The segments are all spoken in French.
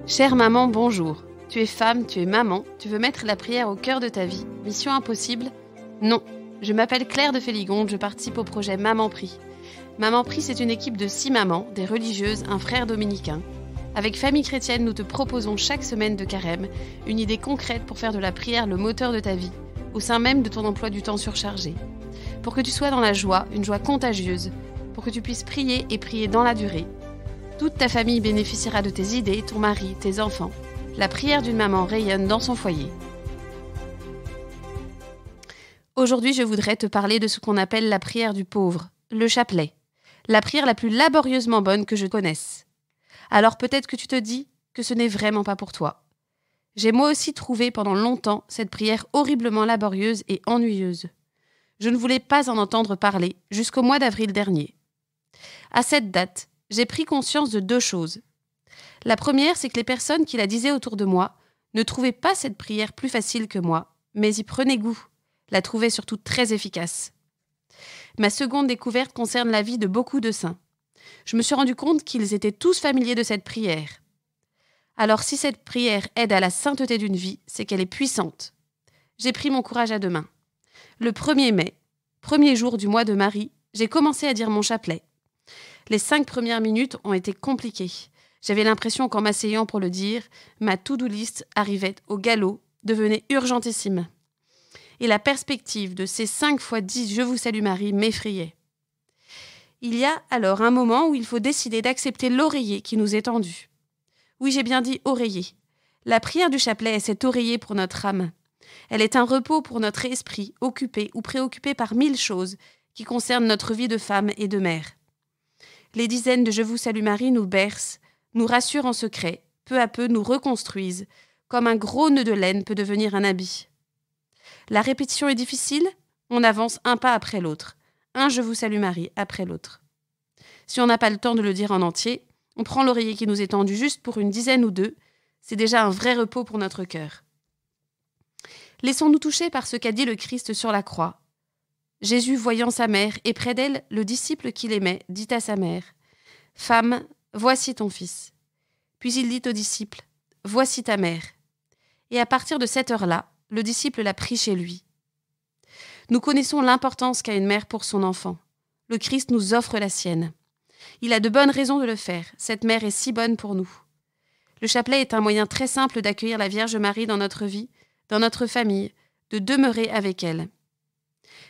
Chère maman, bonjour. Tu es femme, tu es maman, tu veux mettre la prière au cœur de ta vie. Mission impossible? Non. Je m'appelle Claire de Féligonde, je participe au projet Maman Prie. Maman Prie, c'est une équipe de 6 mamans, des religieuses, un frère dominicain. Avec Famille Chrétienne, nous te proposons chaque semaine de carême une idée concrète pour faire de la prière le moteur de ta vie, au sein même de ton emploi du temps surchargé. Pour que tu sois dans la joie, une joie contagieuse, pour que tu puisses prier et prier dans la durée. Toute ta famille bénéficiera de tes idées, ton mari, tes enfants. La prière d'une maman rayonne dans son foyer. Aujourd'hui, je voudrais te parler de ce qu'on appelle la prière du pauvre, le chapelet. La prière la plus laborieusement bonne que je connaisse. Alors peut-être que tu te dis que ce n'est vraiment pas pour toi. J'ai moi aussi trouvé pendant longtemps cette prière horriblement laborieuse et ennuyeuse. Je ne voulais pas en entendre parler jusqu'au mois d'avril dernier. À cette date, j'ai pris conscience de 2 choses. La première, c'est que les personnes qui la disaient autour de moi ne trouvaient pas cette prière plus facile que moi, mais y prenaient goût, la trouvaient surtout très efficace. Ma seconde découverte concerne la vie de beaucoup de saints. Je me suis rendu compte qu'ils étaient tous familiers de cette prière. Alors si cette prière aide à la sainteté d'une vie, c'est qu'elle est puissante. J'ai pris mon courage à 2 mains. Le 1er mai, premier jour du mois de Marie, j'ai commencé à dire mon chapelet. Les 5 premières minutes ont été compliquées. J'avais l'impression qu'en m'asseyant pour le dire, ma to-do list arrivait au galop, devenait urgentissime. Et la perspective de ces 5 fois 10 « Je vous salue Marie » m'effrayait. Il y a alors un moment où il faut décider d'accepter l'oreiller qui nous est tendu. Oui, j'ai bien dit oreiller. La prière du chapelet est cet oreiller pour notre âme. Elle est un repos pour notre esprit, occupé ou préoccupé par 1000 choses qui concernent notre vie de femme et de mère. Les dizaines de « Je vous salue Marie » nous bercent, nous rassurent en secret, peu à peu nous reconstruisent, comme un gros nœud de laine peut devenir un habit. La répétition est difficile, on avance un pas après l'autre, un « Je vous salue Marie » après l'autre. Si on n'a pas le temps de le dire en entier, on prend l'oreiller qui nous est tendu juste pour une dizaine ou 2, c'est déjà un vrai repos pour notre cœur. Laissons-nous toucher par ce qu'a dit le Christ sur la croix. Jésus, voyant sa mère, et près d'elle, le disciple qu'il aimait, dit à sa mère « Femme, voici ton fils. » Puis il dit au disciple « Voici ta mère. » Et à partir de cette heure-là, le disciple l'a pris chez lui. Nous connaissons l'importance qu'a une mère pour son enfant. Le Christ nous offre la sienne. Il a de bonnes raisons de le faire. Cette mère est si bonne pour nous. Le chapelet est un moyen très simple d'accueillir la Vierge Marie dans notre vie, dans notre famille, de demeurer avec elle.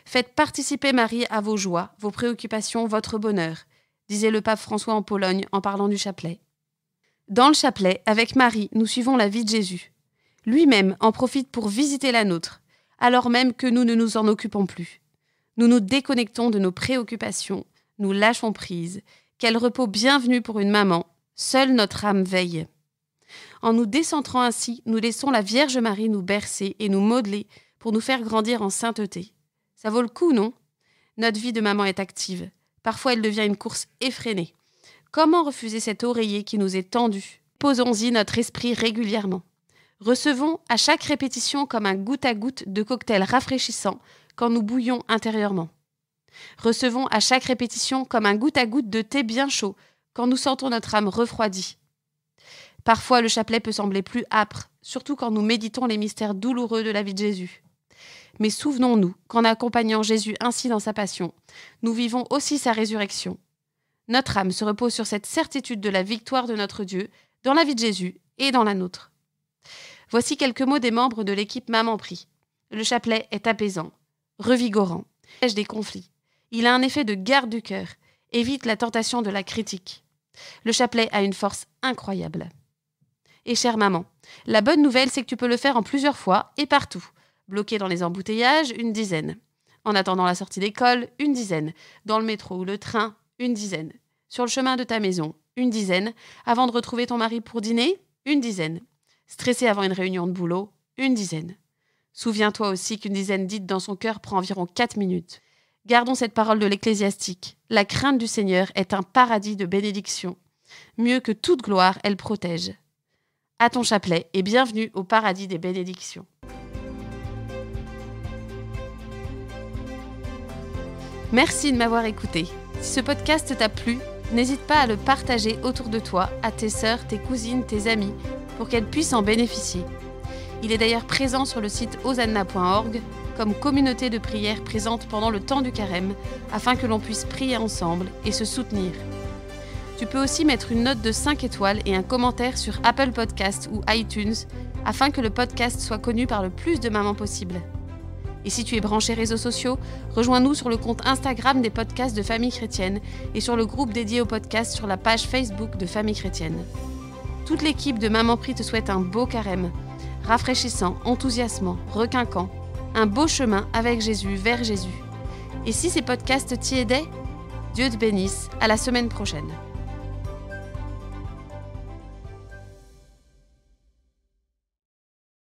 Faites participer Marie à vos joies, vos préoccupations, votre bonheur, disait le pape François en Pologne en parlant du chapelet. Dans le chapelet, avec Marie, nous suivons la vie de Jésus. Lui-même en profite pour visiter la nôtre, alors même que nous ne nous en occupons plus. Nous nous déconnectons de nos préoccupations, nous lâchons prise. Quel repos bienvenu pour une maman, seule notre âme veille. En nous décentrant ainsi, nous laissons la Vierge Marie nous bercer et nous modeler pour nous faire grandir en sainteté. Ça vaut le coup, non? Notre vie de maman est active. Parfois, elle devient une course effrénée. Comment refuser cet oreiller qui nous est tendu? Posons-y notre esprit régulièrement. Recevons à chaque répétition comme un goutte à goutte de cocktail rafraîchissant quand nous bouillons intérieurement. Recevons à chaque répétition comme un goutte à goutte de thé bien chaud quand nous sentons notre âme refroidie. Parfois, le chapelet peut sembler plus âpre, surtout quand nous méditons les mystères douloureux de la vie de Jésus. Mais souvenons-nous qu'en accompagnant Jésus ainsi dans sa passion, nous vivons aussi sa résurrection. Notre âme se repose sur cette certitude de la victoire de notre Dieu dans la vie de Jésus et dans la nôtre. Voici quelques mots des membres de l'équipe Maman Prie. Le chapelet est apaisant, revigorant, empêche des conflits. Il a un effet de garde du cœur, évite la tentation de la critique. Le chapelet a une force incroyable. Et chère maman, la bonne nouvelle, c'est que tu peux le faire en plusieurs fois et partout. Bloqué dans les embouteillages, une dizaine. En attendant la sortie d'école, une dizaine. Dans le métro ou le train, une dizaine. Sur le chemin de ta maison, une dizaine. Avant de retrouver ton mari pour dîner, une dizaine. Stressé avant une réunion de boulot, une dizaine. Souviens-toi aussi qu'une dizaine dite dans son cœur prend environ 4 minutes. Gardons cette parole de l'Ecclésiastique. La crainte du Seigneur est un paradis de bénédiction. Mieux que toute gloire, elle protège. À ton chapelet et bienvenue au paradis des bénédictions. Merci de m'avoir écouté. Si ce podcast t'a plu, n'hésite pas à le partager autour de toi, à tes sœurs, tes cousines, tes amis, pour qu'elles puissent en bénéficier. Il est d'ailleurs présent sur le site hosanna.org comme communauté de prière présente pendant le temps du carême afin que l'on puisse prier ensemble et se soutenir. Tu peux aussi mettre une note de 5 étoiles et un commentaire sur Apple Podcasts ou iTunes afin que le podcast soit connu par le plus de mamans possible. Et si tu es branché réseaux sociaux, rejoins-nous sur le compte Instagram des podcasts de Famille Chrétienne et sur le groupe dédié au podcast sur la page Facebook de Famille Chrétienne. Toute l'équipe de Maman Prie te souhaite un beau carême, rafraîchissant, enthousiasmant, requinquant, un beau chemin avec Jésus, vers Jésus. Et si ces podcasts t'y aidaient, Dieu te bénisse, à la semaine prochaine.